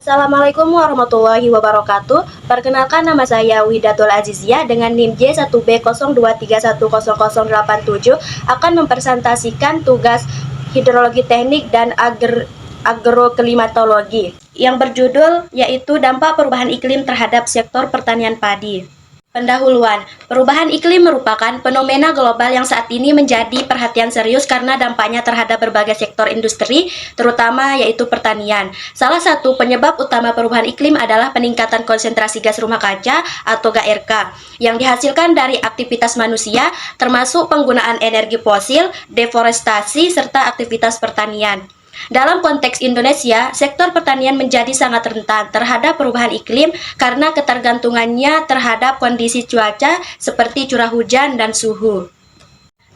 Assalamualaikum warahmatullahi wabarakatuh. Perkenalkan, nama saya Widatul Azizia dengan NIM J1B02310087 akan mempresentasikan tugas hidrologi teknik dan agroklimatologi yang berjudul yaitu dampak perubahan iklim terhadap sektor pertanian padi. Pendahuluan, perubahan iklim merupakan fenomena global yang saat ini menjadi perhatian serius karena dampaknya terhadap berbagai sektor industri, terutama yaitu pertanian. Salah satu penyebab utama perubahan iklim adalah peningkatan konsentrasi gas rumah kaca atau GRK yang dihasilkan dari aktivitas manusia, termasuk penggunaan energi fosil, deforestasi, serta aktivitas pertanian. Dalam konteks Indonesia, sektor pertanian menjadi sangat rentan terhadap perubahan iklim karena ketergantungannya terhadap kondisi cuaca seperti curah hujan dan suhu.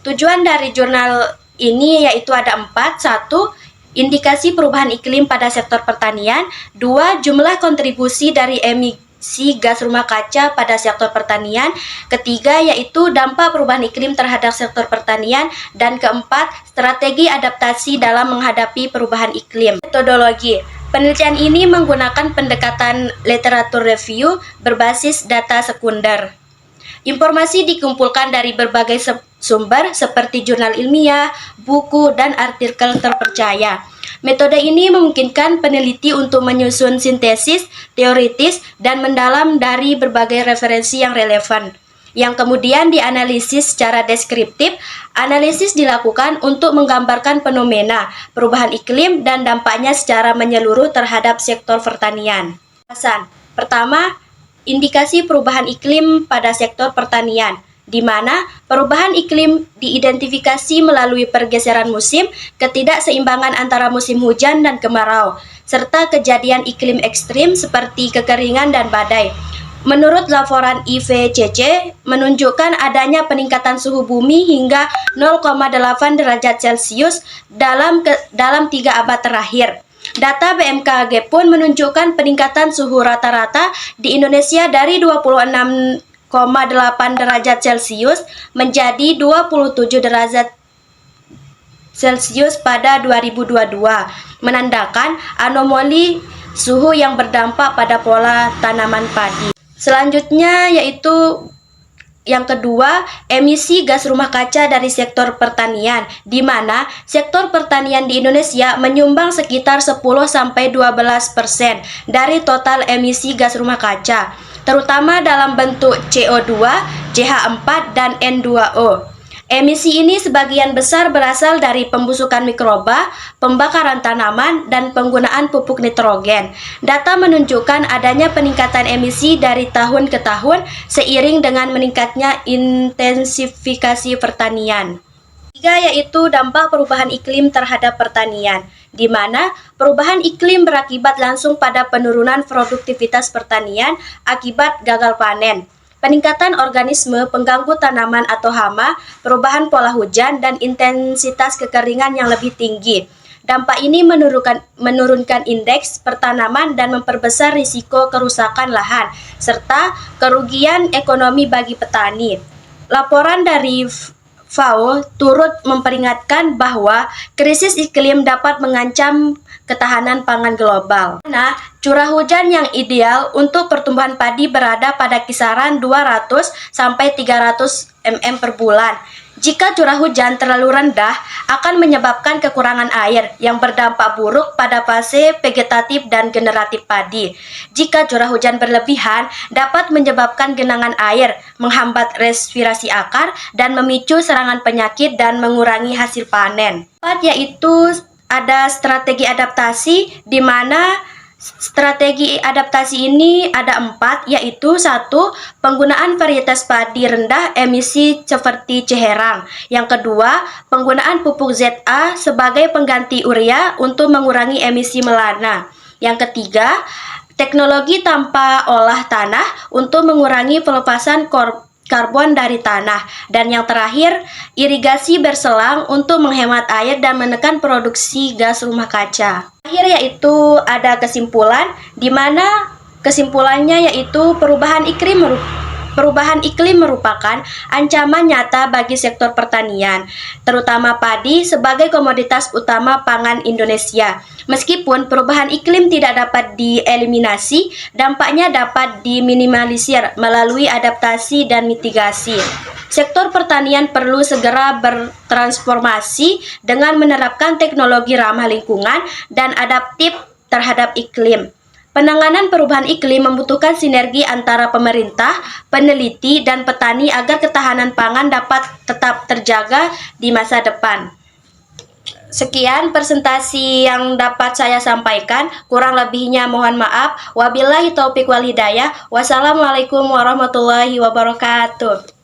Tujuan dari jurnal ini yaitu ada 4. 1. Indikasi perubahan iklim pada sektor pertanian. 2. Jumlah kontribusi dari emisi gas rumah kaca pada sektor pertanian. Ketiga, yaitu dampak perubahan iklim terhadap sektor pertanian. Dan keempat, strategi adaptasi dalam menghadapi perubahan iklim. Metodologi penelitian ini menggunakan pendekatan literatur review berbasis data sekunder. Informasi dikumpulkan dari berbagai sumber seperti jurnal ilmiah, buku, dan artikel terpercaya. Metode ini memungkinkan peneliti untuk menyusun sintesis, teoritis, dan mendalam dari berbagai referensi yang relevan, yang kemudian dianalisis secara deskriptif. Analisis dilakukan untuk menggambarkan fenomena perubahan iklim dan dampaknya secara menyeluruh terhadap sektor pertanian. Pertama, indikasi perubahan iklim pada sektor pertanian, di mana perubahan iklim diidentifikasi melalui pergeseran musim, ketidakseimbangan antara musim hujan dan kemarau, serta kejadian iklim ekstrim seperti kekeringan dan badai. Menurut laporan IPCC, menunjukkan adanya peningkatan suhu bumi hingga 0,8 derajat Celcius dalam 3 abad terakhir. Data BMKG pun menunjukkan peningkatan suhu rata-rata di Indonesia dari 26,8 derajat Celcius menjadi 27 derajat Celcius pada 2022, menandakan anomali suhu yang berdampak pada pola tanaman padi. Selanjutnya yaitu yang kedua, emisi gas rumah kaca dari sektor pertanian, di mana sektor pertanian di Indonesia menyumbang sekitar 10-12% dari total emisi gas rumah kaca, terutama dalam bentuk CO2, CH4, dan N2O. Emisi ini sebagian besar berasal dari pembusukan mikroba, pembakaran tanaman, dan penggunaan pupuk nitrogen. Data menunjukkan adanya peningkatan emisi dari tahun ke tahun seiring dengan meningkatnya intensifikasi pertanian. Tiga, yaitu dampak perubahan iklim terhadap pertanian, di mana perubahan iklim berakibat langsung pada penurunan produktivitas pertanian akibat gagal panen, peningkatan organisme pengganggu tanaman atau hama, perubahan pola hujan, dan intensitas kekeringan yang lebih tinggi. Dampak ini menurunkan indeks pertanaman dan memperbesar risiko kerusakan lahan, serta kerugian ekonomi bagi petani. Laporan dari FAO turut memperingatkan bahwa krisis iklim dapat mengancam ketahanan pangan global. Nah, curah hujan yang ideal untuk pertumbuhan padi berada pada kisaran 200 sampai 300 mm per bulan. Jika curah hujan terlalu rendah, akan menyebabkan kekurangan air yang berdampak buruk pada fase vegetatif dan generatif padi. Jika curah hujan berlebihan, dapat menyebabkan genangan air, menghambat respirasi akar, dan memicu serangan penyakit dan mengurangi hasil panen. Yaitu ada strategi adaptasi, di mana strategi adaptasi ini ada 4, yaitu 1. Penggunaan varietas padi rendah emisi seperti ceherang. Yang kedua, penggunaan pupuk ZA sebagai pengganti urea untuk mengurangi emisi melana. Yang ketiga, teknologi tanpa olah tanah untuk mengurangi pelepasan karbon dari tanah. Dan yang terakhir, irigasi berselang untuk menghemat air dan menekan produksi gas rumah kaca. Akhir yaitu ada kesimpulan, di mana kesimpulannya yaitu perubahan iklim Perubahan iklim merupakan ancaman nyata bagi sektor pertanian, terutama padi sebagai komoditas utama pangan Indonesia. Meskipun perubahan iklim tidak dapat dieliminasi, dampaknya dapat diminimalisir melalui adaptasi dan mitigasi. Sektor pertanian perlu segera bertransformasi dengan menerapkan teknologi ramah lingkungan dan adaptif terhadap iklim. Penanganan perubahan iklim membutuhkan sinergi antara pemerintah, peneliti, dan petani agar ketahanan pangan dapat tetap terjaga di masa depan. Sekian presentasi yang dapat saya sampaikan, kurang lebihnya mohon maaf. Wabillahi taufiq wal hidayah. Wassalamualaikum warahmatullahi wabarakatuh.